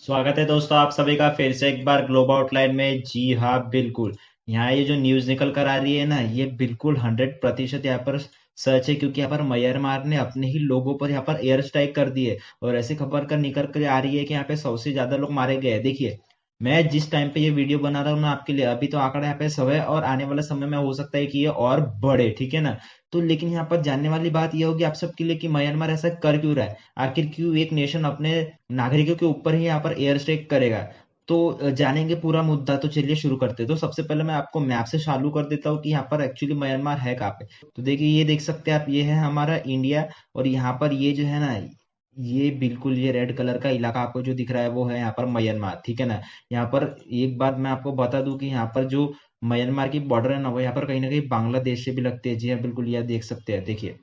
स्वागत है दोस्तों आप सभी का फिर से एक बार ग्लोबल आउटलाइन में। जी हाँ, बिल्कुल। यहाँ ये जो न्यूज निकल कर आ रही है ना, ये बिल्कुल 100% यहाँ पर सच है, क्योंकि यहाँ पर म्यांमार ने अपने ही लोगों पर यहाँ पर एयर स्ट्राइक कर दी है। और ऐसी खबर कर निकल कर आ रही है कि यहाँ पे 100 से ज्यादा लोग मारे गए हैं। देखिए, मैं जिस टाइम पे ये वीडियो बना रहा हूँ ना आपके लिए, अभी तो आंकड़ा यहाँ पे 100 है और आने वाले समय में हो सकता है कि ये और बढ़े, ठीक है ना। तो लेकिन यहाँ पर जानने वाली बात यह होगी आप सबके लिए कि म्यांमार ऐसा कर क्यों रहा है। आखिर क्यों एक नेशन अपने नागरिकों के ऊपर ही यहाँ पर एयर स्ट्राइक करेगा। तो जानेंगे पूरा मुद्दा। तो चलिए शुरू करते हैं। तो सबसे पहले मैं आपको मैप से चालू कर देता हूँ कि यहाँ पर एक्चुअली म्यांमार है कहाँ पे। तो देखिए, ये देख सकते हैं आप, ये है हमारा इंडिया। और यहाँ पर ये जो है ना, ये बिल्कुल ये रेड कलर का इलाका आपको जो दिख रहा है वो है यहाँ पर म्यांमार, ठीक है ना। यहाँ पर एक बात मैं आपको बता दूं कि यहाँ पर जो म्यांमार की बॉर्डर है ना, वो यहाँ पर कहीं ना कहीं बांग्लादेश से भी लगती है। जी हाँ, बिल्कुल, यह देख सकते हैं। देखिए,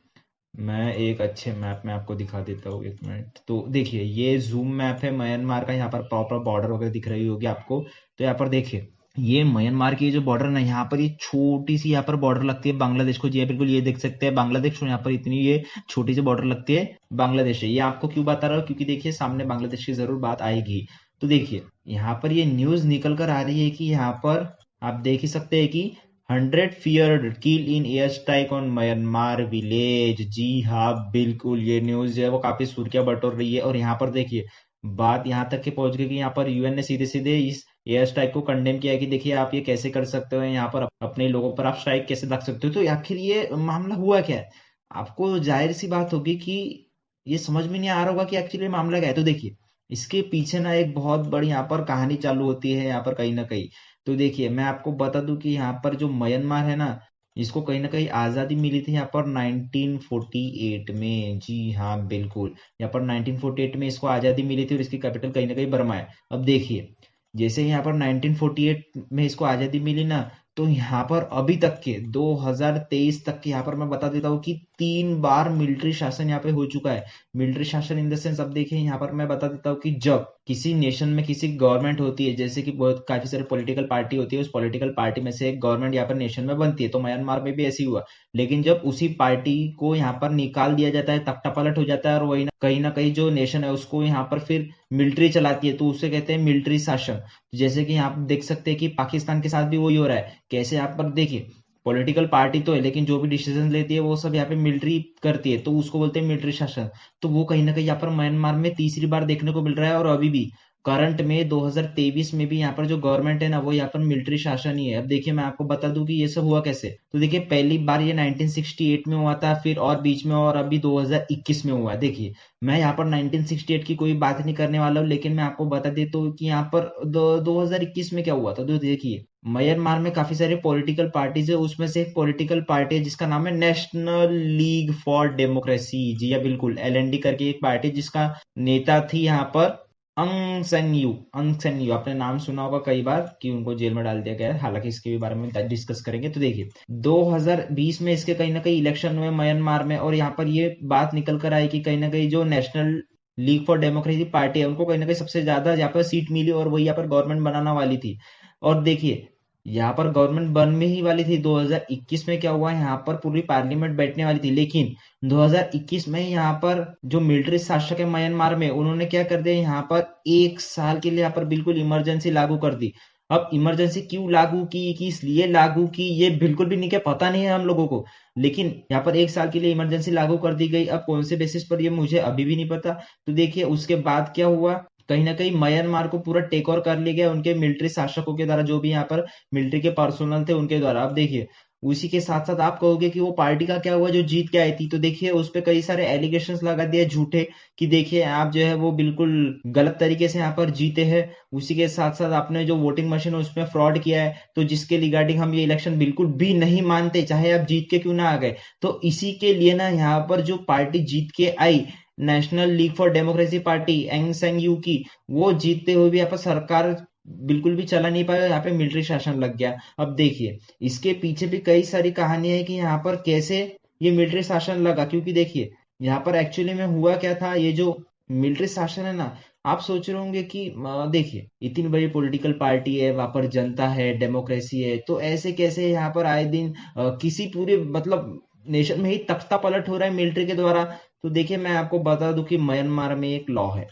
मैं एक अच्छे मैप में आपको दिखा देता हूँ, एक मिनट। तो देखिए, ये जूम मैप है म्यांमार का। यहाँ पर प्रॉपर बॉर्डर वगैरह दिख रही होगी आपको। तो यहाँ पर देखिए, ये म्यांमार की जो बॉर्डर ना, यहाँ पर ये छोटी सी यहाँ पर बॉर्डर लगती है बांग्लादेश को। जी हाँ, बिल्कुल, ये देख सकते हैं बांग्लादेश। और यहाँ पर इतनी ये छोटी सी बॉर्डर लगती है बांग्लादेश से। ये आपको क्यों बता रहा हूँ, क्योंकि देखिए सामने बांग्लादेश की जरूर बात आएगी। तो देखिए, यहाँ पर ये न्यूज निकल कर आ रही है कि यहाँ पर आप देख ही सकते हैं कि 100 feared kill in air strike on Myanmar village. जी हाँ, बिल्कुल, ये न्यूज जो है वो काफी सुर्खियां बटोर रही है। और यहाँ पर देखिए, बात यहाँ तक के पहुंच गई कि यहाँ पर यूएन ने सीधे सीधे इस एयर स्ट्राइक को कंडेम किया है कि देखिए आप ये कैसे कर सकते हो, यहाँ पर अपने लोगों पर आप स्ट्राइक कैसे रख सकते हो। तो आखिर ये मामला हुआ क्या है। आपको जाहिर सी बात होगी कि ये समझ में नहीं आ रहा होगा कि एक्चुअली मामला क्या है। तो देखिए, इसके पीछे ना एक बहुत बड़ी यहाँ पर कहानी चालू होती है यहाँ पर कहीं ना कहीं। तो देखिए, मैं आपको बता दूं कि यहाँ पर जो म्यांमार है ना, इसको कहीं ना कहीं आजादी मिली थी यहाँ पर 1948 में। जी हाँ, बिल्कुल, यहाँ पर 1948 में इसको आजादी मिली थी और इसकी कैपिटल कहीं ना कहीं बर्मा है। अब देखिए, जैसे यहाँ पर 1948 में इसको आजादी मिली ना, तो यहाँ पर अभी तक के 2023 तक के यहाँ पर मैं बता देता हूँ कि 3 बार मिलिट्री शासन यहाँ पे हो चुका है। मिलिट्री शासन इन द सेंस, अब देखिए यहाँ पर मैं बता देता हूँ कि जब किसी नेशन में किसी गवर्नमेंट होती है, जैसे कि बहुत काफी सारी पॉलिटिकल पार्टी होती है, उस पॉलिटिकल पार्टी में से एक गवर्नमेंट यहाँ पर नेशन में बनती है। तो म्यांमार में भी ऐसी हुआ। लेकिन जब उसी पार्टी को यहाँ पर निकाल दिया जाता है, तख्ता पलट हो जाता है, और वही ना कहीं जो नेशन है उसको यहाँ पर फिर मिलिट्री चलाती है, तो उसे कहते हैं मिलिट्री शासन। जैसे कि यहाँ आप देख सकते हैं कि पाकिस्तान के साथ भी वही हो रहा है। कैसे, यहाँ पर देखिए, पॉलिटिकल पार्टी तो है लेकिन जो भी डिसीजन लेती है वो सब यहाँ पे मिलिट्री करती है, तो उसको बोलते हैं मिलिट्री शासन। तो वो कहीं ना कहीं यहाँ पर म्यांमार में तीसरी बार देखने को मिल रहा है। और अभी भी करंट में 2023 में भी यहाँ पर जो गवर्नमेंट है ना, वो यहाँ पर मिलिट्री शासन ही है। अब देखिए, मैं आपको बता दूं कि ये सब हुआ कैसे। तो देखिए, पहली बार ये 1968 में हुआ था, फिर और बीच में, और अभी 2021 में हुआ। देखिए, मैं यहाँ पर 1968 की कोई बात नहीं करने वाला हूँ, लेकिन मैं आपको बता देता हूँ कि यहाँ पर 2021 में क्या हुआ था। तो देखिए, म्यांमार में काफी सारे पॉलिटिकल पार्टीज है, उसमें से एक पॉलिटिकल पार्टी है जिसका नाम है नेशनल लीग फॉर डेमोक्रेसी। जी या बिल्कुल, एलएनडी करके एक पार्टी, जिसका नेता थी यहाँ पर अंग सन यू। आपने नाम सुना होगा कई बार कि उनको जेल में डाल दिया गया है। हालांकि इसके भी बारे में डिस्कस करेंगे। तो देखिए, 2020 में इसके कहीं ना कहीं इलेक्शन हुए म्यांमार में, और यहाँ पर ये बात निकल कर आई कि कहीं ना कहीं जो national League for Democracy party है, उनको कहीं ना कहीं सबसे ज्यादा यहाँ पर सीट मिली, और वही यहाँ पर गवर्नमेंट बनाना वाली थी। और देखिए, यहाँ पर गवर्नमेंट बनने ही वाली थी। 2021 में क्या हुआ, यहाँ पर पूरी पार्लियामेंट बैठने वाली थी, लेकिन 2021 में यहाँ पर जो मिलिट्री शासक है म्यांमार में, उन्होंने क्या कर दिया, यहाँ पर 1 साल के लिए यहाँ पर बिल्कुल इमरजेंसी लागू कर दी। अब इमरजेंसी क्यों लागू की, किस लिए लागू की, ये बिल्कुल भी नहीं, क्या पता नहीं है हम लोगों को। लेकिन यहाँ पर 1 साल के लिए इमरजेंसी लागू कर दी गई। अब कौन से बेसिस पर, ये मुझे अभी भी नहीं पता। तो देखिए, उसके बाद क्या हुआ, कहीं ना कहीं म्यांमार को पूरा टेक ओवर कर लिया गया उनके मिलिट्री शासकों के द्वारा, जो भी यहाँ पर मिलिट्री के पर्सोनल थे उनके द्वारा। अब देखिए, उसी के साथ साथ आप कहोगे कि वो पार्टी का क्या हुआ जो जीत के आई थी। तो देखिए, उस पर कई सारे एलिगेशंस लगा दिए झूठे, कि देखिए आप जो है वो बिल्कुल गलत तरीके से यहाँ पर जीते हैं। उसी के साथ साथ आपने जो वोटिंग मशीन है उसमें फ्रॉड किया है, तो जिसके रिगार्डिंग हम ये इलेक्शन बिल्कुल भी नहीं मानते, चाहे आप जीत के क्यों ना आ गए। तो इसी के लिए ना, यहाँ पर जो पार्टी जीत के आई, National League for Democracy party Aung San Suu की, वो जीतते हुए भी यहाँ पर सरकार बिल्कुल भी चला नहीं पाया, यहाँ पे मिलिट्री शासन लग गया। अब देखिए, इसके पीछे भी कई सारी कहानियां है कि यहाँ पर कैसे ये मिलिट्री शासन लगा। क्योंकि देखिए, यहाँ पर एक्चुअली में हुआ क्या था, ये जो मिलिट्री शासन है ना, आप सोच रहे होंगे कि देखिए, इतनी बड़ी पॉलिटिकल पार्टी है, वहां पर जनता है, डेमोक्रेसी है, तो ऐसे कैसे यहाँ पर आए दिन किसी पूरे मतलब नेशन में ही तख्ता पलट हो रहा है मिलिट्री के द्वारा। तो देखिए, मैं आपको बता दूं कि म्यांमार में एक लॉ है,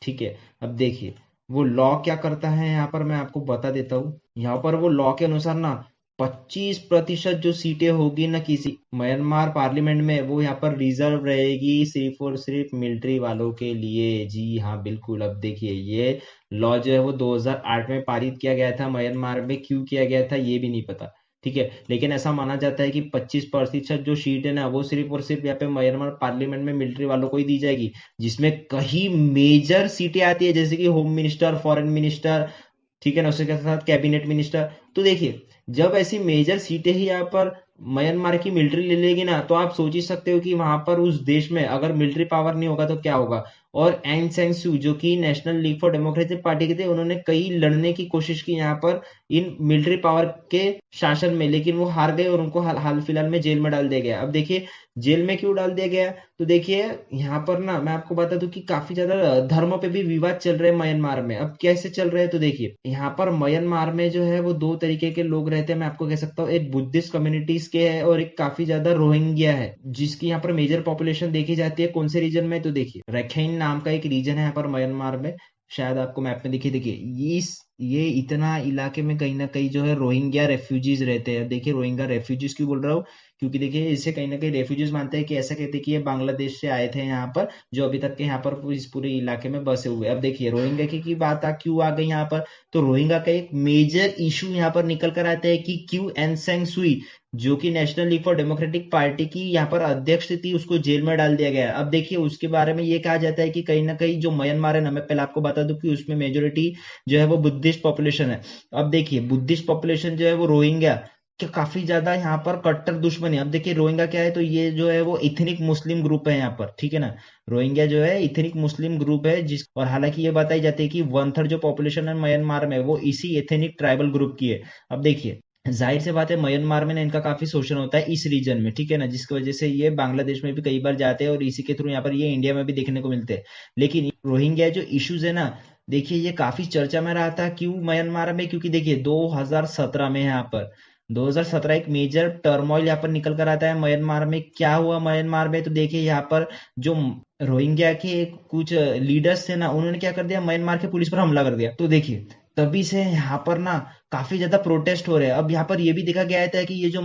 ठीक है। अब देखिए, वो लॉ क्या करता है यहाँ पर मैं आपको बता देता हूँ। यहाँ पर वो लॉ के अनुसार ना 25% जो सीटें होगी ना किसी म्यांमार पार्लियामेंट में, वो यहाँ पर रिजर्व रहेगी सिर्फ और सिर्फ मिलिट्री वालों के लिए। जी हाँ बिल्कुल। अब देखिए ये लॉ जो है वो 2008 में पारित किया गया था म्यांमार में, क्यों किया गया था ये भी नहीं पता, ठीक है। लेकिन ऐसा माना जाता है कि 25% जो सीट है ना वो सिर्फ और सिर्फ यहाँ पे म्यांमार पार्लियामेंट में मिलिट्री वालों को ही दी जाएगी, जिसमें कई मेजर सीटें आती है जैसे कि होम मिनिस्टर, फॉरेन मिनिस्टर, ठीक है ना, उसके साथ कैबिनेट मिनिस्टर। तो देखिए जब ऐसी मेजर सीटें ही यहाँ पर म्यांमार की मिलिट्री ले लेगी ना, तो आप सोच ही सकते हो कि वहां पर उस देश में अगर मिलिट्री पावर नहीं होगा तो क्या होगा। और एंग सैन सू जो कि national League for Democracy party के थे, उन्होंने कई लड़ने की कोशिश की यहाँ पर इन मिलिट्री पावर के शासन में, लेकिन वो हार गए और उनको हाल फिलहाल में जेल में डाल दिया गया। अब देखिए जेल में क्यों डाल दिया गया, तो देखिए यहाँ पर ना मैं आपको बता दूं कि काफी ज्यादा धर्म पे भी विवाद चल रहे हैं म्यांमार में। अब कैसे चल रहे हैं, तो देखिए यहाँ पर म्यांमार में जो है वो दो तरीके के लोग रहते हैं, मैं आपको कह सकता हूँ। एक बुद्धिस्ट कम्युनिटीज के है और एक काफी ज्यादा रोहिंग्या है, जिसकी यहाँ पर मेजर पॉपुलेशन देखी जाती है कौन से रीजन में, तो देखिए रखैन नाम का एक रीजन है यहाँ पर म्यांमार में, शायद आपको मैप में दिखे। देखिए इस ये इतना इलाके में कहीं ना कहीं जो है रोहिंग्या रेफ्यूजीज रहते हैं। देखिए रोहिंग्या रेफ्यूजीज क्यों बोल रहा हूँ, क्योंकि देखिए इसे कहीं ना कहीं रेफ्यूजीज मानते हैं कि ऐसा कहते हैं कि ये बांग्लादेश से आए थे यहाँ पर, जो अभी तक के यहाँ पर इस पूरे इलाके में बसे हुए। अब देखिए रोहिंग्या की बात क्यों आ गई यहाँ पर, तो रोहिंग्या का एक मेजर इशू यहाँ पर निकल कर आता है कि क्यों एन सेंग सुई, जो कि national League for democratic party की यहाँ पर अध्यक्ष थी, उसको जेल में डाल दिया गया। अब देखिए उसके बारे में ये कहा जाता है कि कहीं ना कहीं जो म्यांमार है ना, मैं पहले आपको बता दूं कि उसमें मेजोरिटी जो है वो बुद्धिस्ट पॉपुलेशन है। अब देखिए बुद्धिस्ट पॉपुलेशन जो है वो रोहिंग्या कि काफी ज्यादा यहाँ पर कट्टर दुश्मन है। अब देखिए रोहिंग्या क्या है, तो ये जो है वो इथनिक मुस्लिम ग्रुप है यहाँ पर, ठीक है ना। रोहिंग्या जो है इथनिक मुस्लिम ग्रुप है जिस, और हालांकि ये बताई जाती है कि 1/3 जो पॉपुलेशन है म्यांमार में वो इसी एथनिक ट्राइबल ग्रुप की है। अब देखिए जाहिर सी बात है म्यांमार में ना इनका काफी शोषण होता है इस रीजन में, ठीक है ना, जिसकी वजह से ये बांग्लादेश में भी कई बार जाते हैं और इसी के थ्रू यहाँ पर ये इंडिया में भी देखने को मिलते हैं। लेकिन रोहिंग्या जो इश्यूज है ना, देखिए ये काफी चर्चा में रहा था क्यों म्यांमार में, क्योंकि देखिए 2017 में यहाँ पर 2017 एक मेजर टर्मोइल यहाँ पर निकल कर आता है म्यांमार में। क्या हुआ म्यांमार में, तो देखिए यहाँ पर जो रोहिंग्या के कुछ लीडर्स थे ना, उन्होंने क्या कर दिया, म्यांमार के पुलिस पर हमला कर दिया। तो देखिए तभी से यहाँ पर ना काफी ज्यादा प्रोटेस्ट हो रहे हैं। अब यहाँ पर ये भी देखा गया था कि ये जो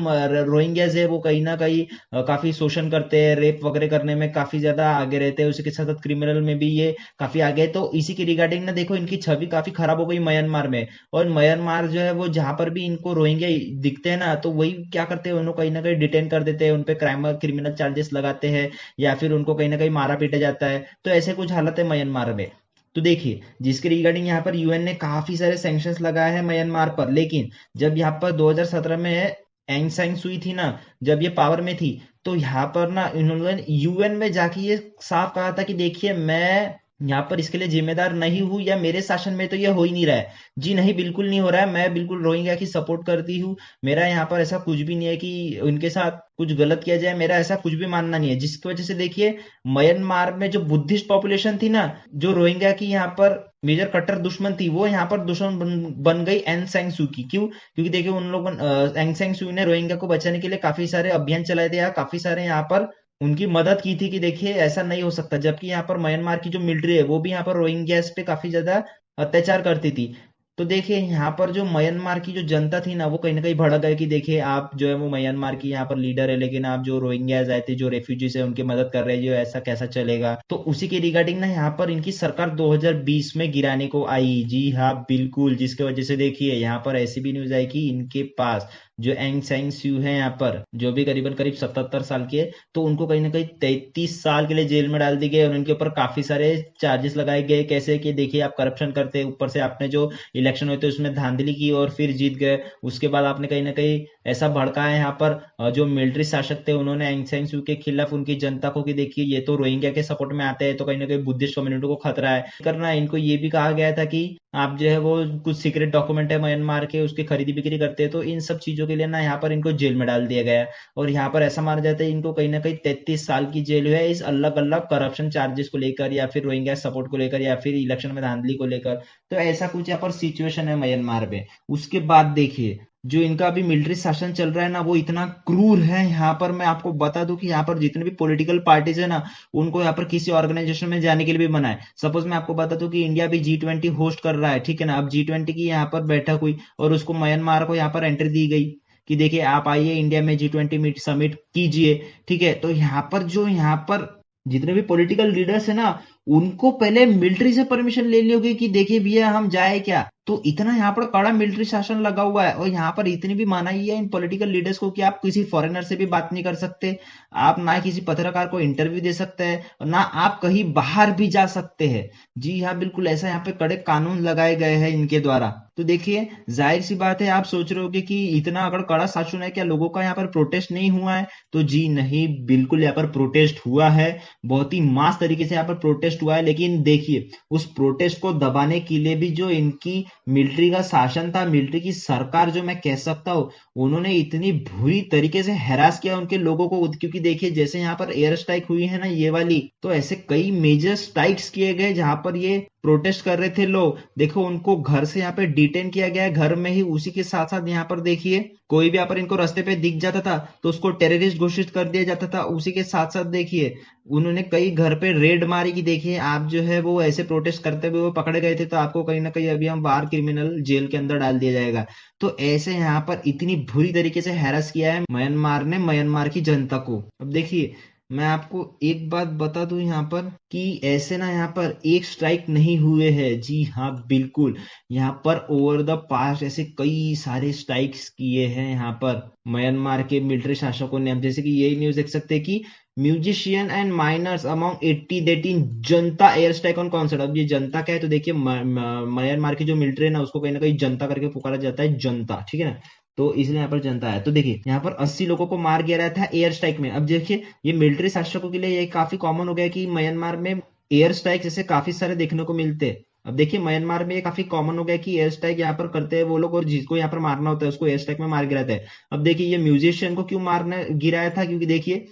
रोहिंग्याज है वो कहीं ना कहीं काफी शोषण करते हैं, रेप वगैरह करने में काफी ज्यादा आगे रहते हैं, उसी के साथ साथ क्रिमिनल में भी ये काफी आगे है। तो इसी के रिगार्डिंग ना देखो इनकी छवि काफी खराब हो गई म्यांमार में। और म्यांमार जो है वो जहां पर भी इनको रोहिंग्या दिखते हैं ना, तो वही क्या करते हैं, उनको कहीं ना कहीं डिटेन कर देते हैं, उनपे क्राइम क्रिमिनल चार्जेस लगाते हैं, या फिर उनको कहीं ना कहीं मारा पीटा जाता है। तो ऐसे कुछ हालत है म्यांमार में। तो देखिए जिसके रिगार्डिंग यहाँ पर यूएन ने काफी सारे सैंक्शंस लगाए हैं म्यांमार पर, लेकिन जब यहाँ पर 2017 में एंग सैंग सुई थी ना, जब ये पावर में थी, तो यहाँ पर ना इन्होंने यूएन में जाके ये साफ कहा था कि देखिए मैं यहाँ पर इसके लिए जिम्मेदार नहीं हूं, या मेरे शासन में तो ये हो ही नहीं रहा है। जी नहीं, बिल्कुल नहीं हो रहा है, मैं बिल्कुल रोहिंग्या की सपोर्ट करती हूँ। मेरा यहाँ पर ऐसा कुछ भी नहीं है कि उनके साथ कुछ गलत किया जाए, मेरा ऐसा कुछ भी मानना नहीं है। जिसकी वजह से देखिए म्यांमार में जो बुद्धिस्ट पॉपुलेशन थी ना, जो रोहिंग्या की यहाँ पर मेजर कट्टर दुश्मन थी, वो यहाँ पर दुश्मन बन गई एन सैंग सू की। क्यों, क्योंकि देखिए उन लोगों एंग सैंग सू ने रोहिंग्या को बचाने के लिए काफी सारे अभियान चलाए थे, काफी सारे यहाँ पर उनकी मदद की थी कि देखिए ऐसा नहीं हो सकता। जबकि यहाँ पर म्यांमार की जो मिलिट्री है वो भी यहाँ पर रोहिंग्यास पे काफी ज्यादा अत्याचार करती थी। तो देखिए यहाँ पर जो म्यांमार की जो जनता थी ना, वो कहीं ना कहीं भड़क गई कि देखिए आप जो है वो म्यांमार की यहाँ पर लीडर है, लेकिन आप जो रोहिंग्याज आए थे, जो रेफ्यूजीज है, उनकी मदद कर रहे हैं, जो ऐसा कैसा चलेगा। तो उसी के रिगार्डिंग ना यहाँ पर इनकी सरकार 2020 में गिराने को आई। जी हाँ बिल्कुल, जिसकी वजह से देखिए यहाँ पर ऐसी भी न्यूज आई कि इनके पास जो एंग सैंग स्यू है यहाँ पर, जो भी करीबन करीब 77 साल के, तो उनको कहीं ना कहीं 33 साल के लिए जेल में डाल दी गई और उनके ऊपर काफी सारे चार्जेस लगाए गए। कैसे कि देखिए आप करप्शन करते हैं, ऊपर से आपने जो इलेक्शन हुए थे उसमें धांधली की और फिर जीत गए, उसके बाद आपने कहीं ना कहीं ऐसा भड़काया यहाँ पर जो मिलिट्री शासक थे, उन्होंने एंग सैंग स्यू के खिलाफ उनकी जनता को कि देखिए ये तो रोहिंग्या के सपोर्ट में आते हैं, तो कहीं ना कहीं बुद्धिस्ट कम्युनिटी को खतरा है करना। इनको ये भी कहा गया था कि आप जो है वो कुछ सीक्रेट डॉक्यूमेंट है म्यांमार के, उसकी खरीदी बिक्री करते हैं, तो इन सब चीजों के लिए ना यहाँ पर इनको जेल में डाल दिया गया। और यहाँ पर ऐसा माना जाता है इनको कहीं ना कहीं 33 साल की जेल है इस अलग अलग करप्शन चार्जेस को लेकर, या फिर रोहिंग्या सपोर्ट को लेकर, या फिर इलेक्शन में धांधली को लेकर। तो ऐसा कुछ यहाँ पर सिचुएशन है म्यांमार में। उसके बाद देखिए जो इनका अभी मिलिट्री शासन चल रहा है ना वो इतना क्रूर है। यहाँ पर मैं आपको बता दूं कि यहाँ पर जितने भी पॉलिटिकल पार्टीज है ना उनको यहाँ पर किसी ऑर्गेनाइजेशन में जाने के लिए भी मना है। सपोज मैं आपको बता दूं कि इंडिया भी G20 होस्ट कर रहा है, ठीक है ना। अब G20 की यहाँ पर बैठक हुई और उसको म्यांमार को यहाँ पर एंट्री दी गई कि देखिए आप आइए इंडिया में G20 समिट कीजिए, ठीक है। तो यहाँ पर जितने भी पॉलिटिकल लीडर्स है ना उनको पहले मिलिट्री से परमिशन लेनी होगी कि देखिए भैया हम जाए क्या। तो इतना यहाँ पर कड़ा मिलिट्री शासन लगा हुआ है और यहाँ पर इतनी भी मनाही है इन पॉलिटिकल लीडर्स को कि आप किसी फॉरेनर से भी बात नहीं कर सकते, आप ना किसी पत्रकार को इंटरव्यू दे सकते हैं और ना आप कहीं बाहर भी जा सकते हैं। जी हाँ बिल्कुल, ऐसा यहाँ पे कड़े कानून लगाए गए हैं इनके द्वारा। तो देखिए जाहिर सी बात है, आप सोच रहे होगे कि इतना अगर कड़ा शासन है क्या लोगों का यहाँ पर प्रोटेस्ट नहीं हुआ है? तो जी नहीं, बिल्कुल यहाँ पर प्रोटेस्ट हुआ है, बहुत ही मास तरीके से यहाँ पर प्रोटेस्ट हुआ है। लेकिन देखिए उस प्रोटेस्ट को दबाने के लिए भी जो इनकी मिलिट्री का शासन था, मिलिट्री की सरकार जो मैं कह सकता हूँ, उन्होंने इतनी बुरी तरीके से हैरास किया उनके लोगों को। क्योंकि देखिए जैसे यहाँ पर एयर स्ट्राइक हुई है ना ये वाली, तो ऐसे कई मेजर स्ट्राइक्स किए गए जहां पर ये प्रोटेस्ट कर रहे थे लोग। देखो उनको घर से यहाँ पे डिटेन किया गया है, घर में ही। उसी के साथ साथ यहाँ पर देखिए कोई भी यहाँ पर इनको रास्ते पे दिख जाता था तो उसको टेररिस्ट घोषित कर दिया जाता था। उसी के साथ साथ देखिए उन्होंने कई घर पे रेड मारी कि देखिए आप जो है वो ऐसे प्रोटेस्ट करते हुए वो पकड़े गए थे तो आपको कहीं ना कहीं अभी हम बाहर क्रिमिनल जेल के अंदर डाल दिया जाएगा। तो ऐसे यहाँ पर इतनी बुरी तरीके से हैरेस किया है म्यांमार ने म्यांमार की जनता को। अब देखिए मैं आपको एक बात बता दूं यहाँ पर कि ऐसे ना यहाँ पर एक स्ट्राइक नहीं हुए हैं। जी हाँ बिल्कुल, यहाँ पर ओवर द पास्ट ऐसे कई सारे स्ट्राइक्स किए हैं यहाँ पर म्यांमार के मिलिट्री शासकों ने। अब जैसे कि यही न्यूज देख सकते हैं कि musician and miners among 80 dead in जनता एयर स्ट्राइक ऑन कॉन्सर्ट। अब ये जनता क्या है? तो देखिए म्यांमार की जो मिलिट्री है ना उसको कहीं ना कहीं जनता करके पुकारा जाता है, जनता, ठीक है ना। तो इसलिए यहाँ पर जनता है। तो देखिए यहाँ पर 80 लोगों को मार गिरा था एयर स्ट्राइक में। अब देखिए ये मिलिट्री शासकों के लिए ये काफी कॉमन हो गया कि म्यांमार में एयर स्ट्राइक जैसे काफी सारे देखने को मिलते हैं। अब देखिए म्यांमार में ये काफी कॉमन हो गया कि एयर स्ट्राइक यहाँ पर करते हैं वो लोग और जिसको यहाँ पर मारना होता है उसको एयर स्ट्राइक में मार गिराते हैं। अब देखिए ये म्यूजिशियन को क्यों मारने गिराया था? क्योंकि देखिए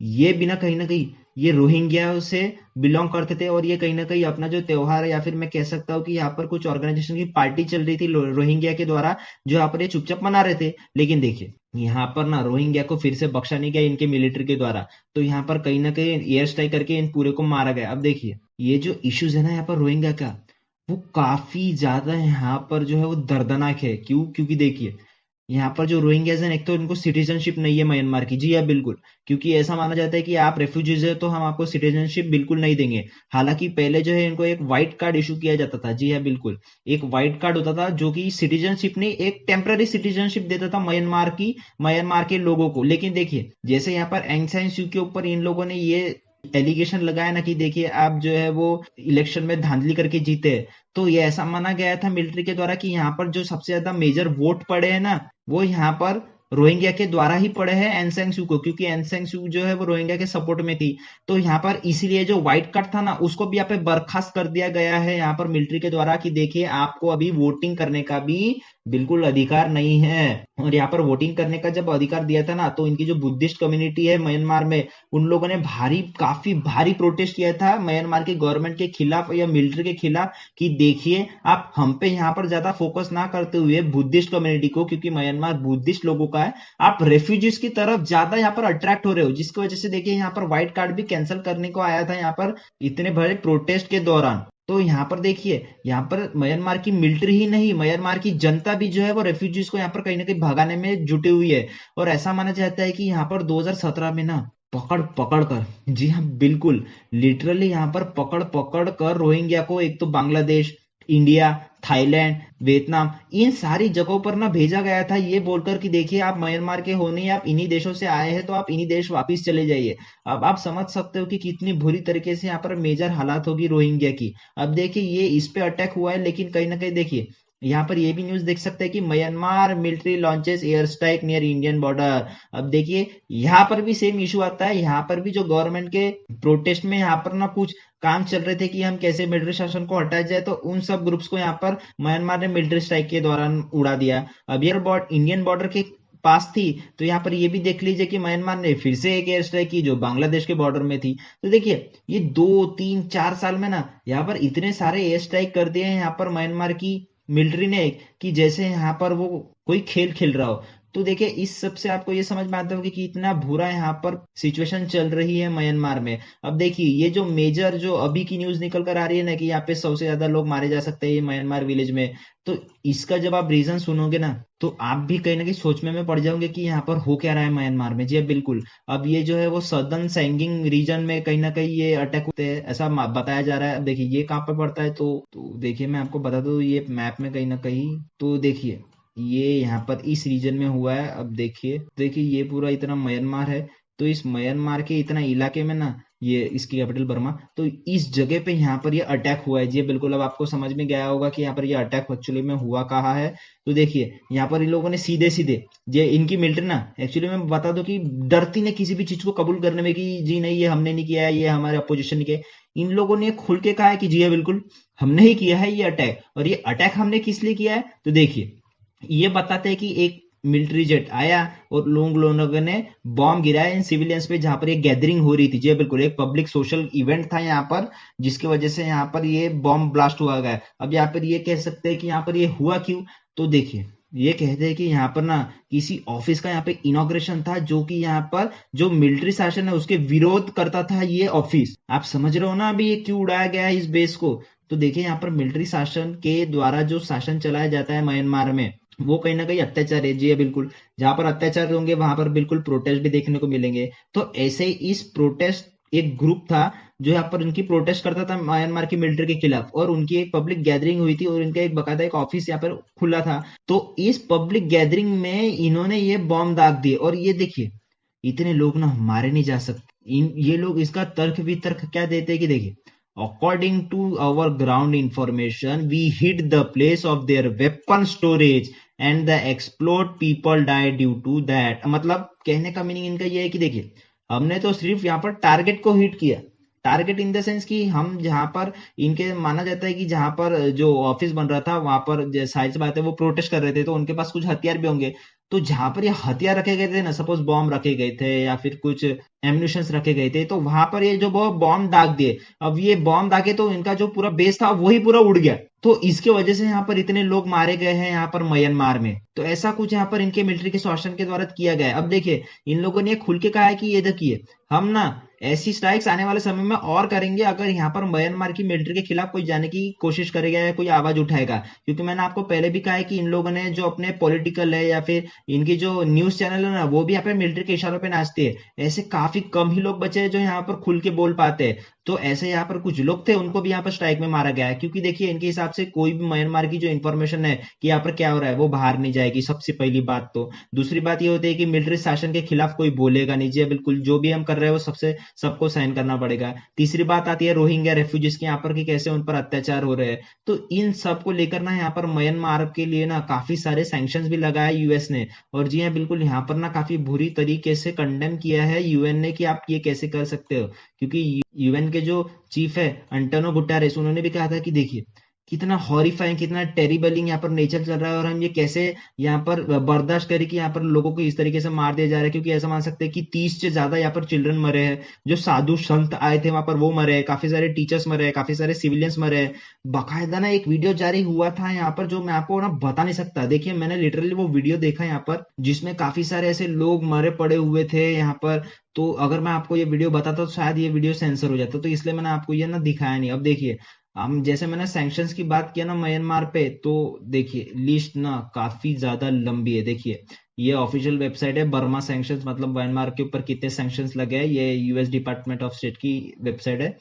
ये बिना कहीं ना कहीं ये रोहिंग्या से बिलोंग करते थे और ये कहीं ना कहीं अपना जो त्योहार है या फिर मैं कह सकता हूँ कि यहाँ पर कुछ ऑर्गेनाइजेशन की पार्टी चल रही थी रोहिंग्या के द्वारा जो यहाँ पर ये चुपचाप मना रहे थे। लेकिन देखिए यहाँ पर ना रोहिंग्या को फिर से बख्शा नहीं गया इनके मिलिट्री के द्वारा, तो यहाँ पर कहीं ना कहीं एयर स्ट्राइक करके इन पूरे को मारा गया। अब देखिए ये जो इश्यूज है ना यहाँ पर रोहिंग्या का, वो काफी ज्यादा यहाँ पर जो है वो दर्दनाक है। क्यों? क्योंकि देखिए यहाँ पर जो रोहिंग्याज हैं एक तो इनको सिटीजनशिप नहीं है म्यांमार की। जी हाँ बिल्कुल, क्योंकि ऐसा माना जाता है कि आप रेफ्यूजीज है तो हम आपको सिटीजनशिप बिल्कुल नहीं देंगे। हालांकि पहले जो है इनको एक व्हाइट कार्ड इशू किया जाता था। जी हाँ बिल्कुल, एक व्हाइट कार्ड होता था जो कि सिटीजनशिप नहीं एक टेम्पररी सिटीजनशिप देता था म्यांमार के लोगों को। लेकिन देखिए जैसे यहाँ पर एंग सान सू के ऊपर इन लोगों ने ये एलिगेशन लगाया ना कि देखिए आप जो है वो इलेक्शन में धांधली करके जीते, तो ये ऐसा माना गया था मिलिट्री के द्वारा कि यहाँ पर जो सबसे ज्यादा मेजर वोट पड़े हैं ना वो यहाँ पर रोहिंग्या के द्वारा ही पड़े हैं एन सेंग सू को, क्योंकि एन सेंग सू जो है वो रोहिंग्या के सपोर्ट में थी। तो यहाँ पर इसीलिए जो व्हाइट कार्ड था ना उसको भी यहाँ पे बर्खास्त कर दिया गया है यहाँ पर मिलिट्री के द्वारा कि देखिए आपको अभी वोटिंग करने का भी बिल्कुल अधिकार नहीं है। और यहाँ पर वोटिंग करने का जब अधिकार दिया था ना तो इनकी जो बुद्धिस्ट कम्युनिटी है म्यांमार में उन लोगों ने काफी भारी प्रोटेस्ट किया था म्यांमार की गवर्नमेंट के खिलाफ या मिलिट्री के खिलाफ कि देखिए आप हम पे यहाँ पर ज्यादा फोकस ना करते हुए बुद्धिस्ट कम्युनिटी को, क्योंकि म्यांमार बुद्धिस्ट लोगों का है, आप रेफ्यूजीज की तरफ ज्यादा यहाँ पर अट्रैक्ट हो रहे हो, जिसकी वजह से देखिए यहाँ पर व्हाइट कार्ड भी कैंसिल करने को आया था यहाँ पर इतने बड़े प्रोटेस्ट के दौरान। तो यहाँ पर देखिए यहाँ पर म्यांमार की मिलिट्री ही नहीं म्यांमार की जनता भी जो है वो रेफ्यूजीज को यहाँ पर कहीं ना कहीं भगाने में जुटी हुई है। और ऐसा माना जाता है कि यहाँ पर 2017 में ना पकड़ पकड़ कर, जी हाँ बिल्कुल, लिटरली यहाँ पर पकड़ पकड़ कर रोहिंग्या को एक तो बांग्लादेश, इंडिया, थाईलैंड, वियतनाम, इन सारी जगहों पर ना भेजा गया था ये बोलकर कि देखिए आप म्यांमार के हो नहीं, आप इन्हीं देशों से आए हैं तो आप इन्हीं देश वापस चले जाइए। अब आप समझ सकते हो कि कितनी बुरी तरीके से यहाँ पर मेजर हालात होगी रोहिंग्या की। अब देखिए ये इस पे अटैक हुआ है, लेकिन कहीं ना कहीं देखिए यहाँ पर ये भी न्यूज देख सकते हैं कि Myanmar military launches air strike near Indian border. अब देखिए यहाँ पर भी सेम इशू आता है, यहाँ पर भी जो गवर्नमेंट के प्रोटेस्ट में यहाँ पर ना कुछ काम चल रहे थे कि हम कैसे मिलिट्री शासन को हटाया जाए, तो उन सब ग्रुप्स को यहाँ पर म्यांमार ने मिलिट्री स्ट्राइक के दौरान उड़ा दिया। अब एयर इंडियन बॉर्डर के पास थी तो यहाँ पर ये भी देख लीजिए कि म्यांमार ने फिर से एक एयर स्ट्राइक की जो बांग्लादेश के बॉर्डर में थी। तो देखिए ये 2 3 4 साल में ना यहाँ पर इतने सारे एयर स्ट्राइक कर दिए हैं यहाँ पर म्यांमार की मिलिट्री ने कि जैसे यहाँ पर वो कोई खेल खेल रहा हो। तो देखिए इस सब से आपको ये समझ में आता होगा कि इतना बुरा यहाँ पर सिचुएशन चल रही है म्यांमार में। अब देखिए ये जो मेजर जो अभी की न्यूज निकल कर आ रही है ना कि यहाँ पे 100 से ज्यादा लोग मारे जा सकते हैं ये म्यांमार विलेज में, तो इसका जब आप रीजन सुनोगे ना तो आप भी कहीं ना कहीं सोचने में पड़ जाओगे कि यहाँ पर हो क्या रहा है म्यांमार में। जी हाँ, बिल्कुल। अब ये जो है वो सदर्न सैंगिंग रीजन में कहीं ना कहीं ये अटैक होते हैं ऐसा बताया जा रहा है। अब देखिए ये कहाँ पर पड़ता है, तो देखिए मैं आपको बता दूं ये मैप में कहीं ना कहीं, तो देखिए ये यहाँ पर इस रीजन में हुआ है। अब देखिए ये पूरा इतना म्यांमार है, तो इस म्यांमार के इतना इलाके में ना ये इसकी कैपिटल बर्मा, तो इस जगह पे यहाँ पर ये अटैक हुआ है। जी बिल्कुल, अब आपको समझ में गया होगा कि यहाँ पर ये अटैक एक्चुअली में हुआ कहाँ है। तो देखिए यहाँ पर इन लोगों ने सीधे सीधे, ये इनकी मिलिट्री ना एक्चुअली मैं बता दूं कि डरती नहीं किसी भी चीज को कबूल करने में कि जी नहीं ये हमने नहीं किया है, ये हमारे अपोजिशन के। इन लोगों ने खुल के कहा है कि जी है बिल्कुल हमने ही किया है ये अटैक, और ये अटैक हमने किस लिए किया है तो देखिए ये बताते हैं कि एक मिलिट्री जेट आया और लोगों ने बॉम्ब गिराया इन सिविलियंस पे जहां पर एक गैदरिंग हो रही थी। जी बिल्कुल, एक पब्लिक सोशल इवेंट था यहाँ पर, जिसकी वजह से यहाँ पर ये बॉम्ब ब्लास्ट हुआ गया। अब यहाँ पर ये कह सकते हैं कि यहाँ पर ये हुआ क्यों, तो देखिए ये कहते हैं कि यहाँ पर ना किसी ऑफिस का यहाँ पे इनॉग्रेशन था, जो कि यहाँ पर जो मिलिट्री शासन है उसके विरोध करता था ये ऑफिस। आप समझ रहे हो ना अभी ये क्यों उड़ाया गया है इस बेस को। तो देखिए यहाँ पर मिलिट्री शासन के द्वारा जो शासन चलाया जाता है म्यांमार में वो कहीं ना कहीं अत्याचार है। जी बिल्कुल, जहां पर अत्याचार होंगे वहां पर बिल्कुल प्रोटेस्ट भी देखने को मिलेंगे। तो ऐसे ही इस प्रोटेस्ट एक ग्रुप था जो यहाँ पर उनकी प्रोटेस्ट करता था म्यांमार की मिलिट्री के खिलाफ, और उनकी एक पब्लिक गैदरिंग हुई थी और इनका एक बकायदा एक ऑफिस यहाँ पर खुला था। तो इस पब्लिक गैदरिंग में इन्होंने ये बॉम्ब दाग दिए, और ये देखिए इतने लोग ना मारे नहीं जा सकते। ये लोग इसका तर्क वितर्क क्या देते हैं कि देखिए according to our ground information we hit the place of their weapon storage and the explode people died due to that। मतलब कहने का मीनिंग इनका ये है कि देखिए हमने तो सिर्फ यहाँ पर टारगेट को हिट किया, टारगेट इन द सेंस कि हम जहां पर इनके माना जाता है कि जहां पर जो ऑफिस बन रहा था वहां पर साइड से बात है वो प्रोटेस्ट कर रहे थे तो उनके पास कुछ हथियार भी होंगे। तो जहां पर ये हथियार रखे गए थे ना, सपोज बॉम्ब रखे गए थे या फिर कुछ एम्यूनिशन रखे गए थे, तो वहां पर ये जो वो बॉम्ब दाग दिए। अब ये बॉम्ब दागे तो इनका जो पूरा बेस था वही पूरा उड़ गया, तो इसके वजह से यहाँ पर इतने लोग मारे गए हैं यहाँ पर म्यांमार में। तो ऐसा कुछ यहाँ पर इनके मिलिट्री के शासन के द्वारा किया गया है। अब देखिए इन लोगों ने खुल के कहा है कि ये देखिए हम ना ऐसी स्ट्राइक्स आने वाले समय में और करेंगे अगर यहाँ पर म्यांमार की मिलिट्री के खिलाफ कोई जाने की कोशिश करेगा या कोई आवाज उठाएगा। क्योंकि मैंने आपको पहले भी कहा है कि इन लोगों ने जो अपने पॉलिटिकल है या फिर इनकी जो न्यूज चैनल है ना वो भी यहाँ पे मिलिट्री के इशारों पे नाचते हैं। ऐसे काफी कम ही लोग बचे हैं जो यहाँ पर खुल के बोल पाते हैं। तो ऐसे यहाँ पर कुछ लोग थे उनको भी यहाँ पर स्ट्राइक में मारा गया है, क्योंकि देखिए इनके हिसाब से कोई भी म्यांमार की जो इन्फॉर्मेशन है कि यहाँ पर क्या हो रहा है वो बाहर नहीं जाएगी, सबसे पहली बात। तो दूसरी बात ये होती है कि मिलिट्री शासन के खिलाफ कोई बोलेगा नहीं। जी बिल्कुल, जो भी हम कर रहे हैं वो सबको सहन करना पड़ेगा। तीसरी बात आती है रोहिंग्या रेफ्यूजीज की यहाँ पर कि कैसे उन पर अत्याचार हो रहे हैं। तो इन सब को लेकर ना यहाँ पर म्यांमार के लिए ना काफी सारे सैंक्शंस भी लगाए यूएस ने। और जी हाँ बिल्कुल, यहाँ पर ना काफी बुरी तरीके से कंडेम किया है यूएन ने कि आप ये कैसे कर सकते हो। क्योंकि यूएन के जो चीफ है अंटोनियो गुटेरेस, उन्होंने भी कहा था कि देखिए कितना हॉरिफाइंग कितना टेरिबलिंग यहाँ पर नेचर चल रहा है और हम ये कैसे यहाँ पर बर्दाश्त करें कि यहाँ पर लोगों को इस तरीके से मार दिया जा रहा है। क्योंकि ऐसा मान सकते हैं कि 30 से ज्यादा यहाँ पर चिल्ड्रन मरे हैं, जो साधु संत आए थे वहां पर वो मरे हैं, काफी सारे टीचर्स मरे हैं, काफी सारे सिविलियंस मरे हैं। बाकायदा ना एक वीडियो जारी हुआ था यहाँ पर जो मैं आपको ना बता नहीं सकता। देखिए मैंने लिटरली वो वीडियो देखा यहाँ पर जिसमें काफी सारे ऐसे लोग मरे पड़े हुए थे यहाँ पर। तो अगर मैं आपको ये वीडियो बताता तो शायद ये वीडियो सेंसर हो जाता, तो इसलिए मैंने आपको ये ना दिखाया नहीं। अब देखिए हम जैसे मैंने सैंक्शंस की बात किया ना म्यांमार पे, तो देखिए लिस्ट ना काफी ज्यादा लंबी है। देखिए ये ऑफिशियल वेबसाइट है बर्मा सैंक्शंस, मतलब म्यांमार के ऊपर कितने सैंक्शंस लगे हैं, ये यूएस डिपार्टमेंट ऑफ स्टेट की वेबसाइट है।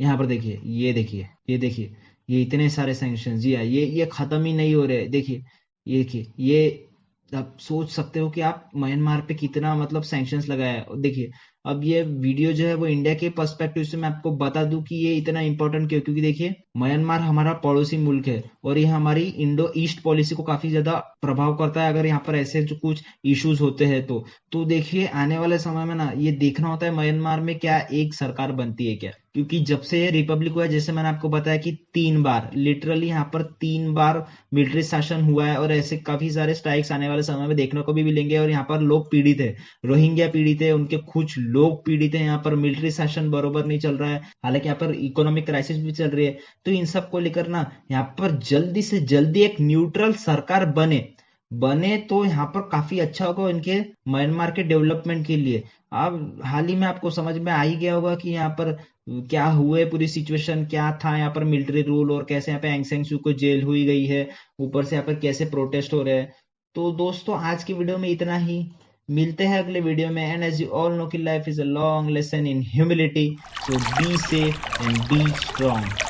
यहाँ पर देखिए ये देखिए ये इतने सारे सैंक्शंस, जी हाँ ये खत्म ही नहीं हो रहे। देखिए ये आप सोच सकते हो कि आप म्यांमार पे कितना मतलब सैंक्शंस लगाया है। और देखिए अब ये वीडियो जो है वो इंडिया के पर्सपेक्टिव से मैं आपको बता दूं कि ये इतना इंपॉर्टेंट क्यों, क्योंकि देखिए म्यांमार हमारा पड़ोसी मुल्क है और ये हमारी इंडो ईस्ट पॉलिसी को काफी ज्यादा प्रभाव करता है अगर यहाँ पर ऐसे जो कुछ इश्यूज होते हैं तो देखिए आने वाले समय में ना ये देखना होता है म्यांमार में क्या एक सरकार बनती है क्या। क्योंकि जब से ये रिपब्लिक हुआ है, जैसे मैंने आपको बताया कि 3 बार, लिटरली यहाँ पर 3 बार मिलिट्री शासन हुआ है, और ऐसे काफी सारे स्ट्राइक्स आने वाले समय में देखने को भी मिलेंगे। और यहाँ पर लोग पीड़ित है, रोहिंग्या पीड़ित है, उनके कुछ लोग पीड़ित है। यहाँ पर मिलिट्री शासन बरोबर नहीं चल रहा है, हालांकि यहाँ पर इकोनॉमिक क्राइसिस भी चल रही है। तो इन सब को लेकर ना यहाँ पर जल्दी से जल्दी एक न्यूट्रल सरकार बने बने तो यहाँ पर काफी अच्छा होगा इनके म्यांमार के डेवलपमेंट के लिए। अब हाल ही में आपको समझ में आ ही गया होगा कि यहाँ पर क्या हुए, पूरी सिचुएशन क्या था यहाँ पर मिलिट्री रूल, और कैसे यहाँ पे एंग सैन सू को जेल हुई गई है, ऊपर से यहाँ पर कैसे प्रोटेस्ट हो रहे हैं। तो दोस्तों आज की वीडियो में इतना ही, मिलते हैं अगले वीडियो में। And as you all know कि life is a long lesson in humility, so be safe and be strong.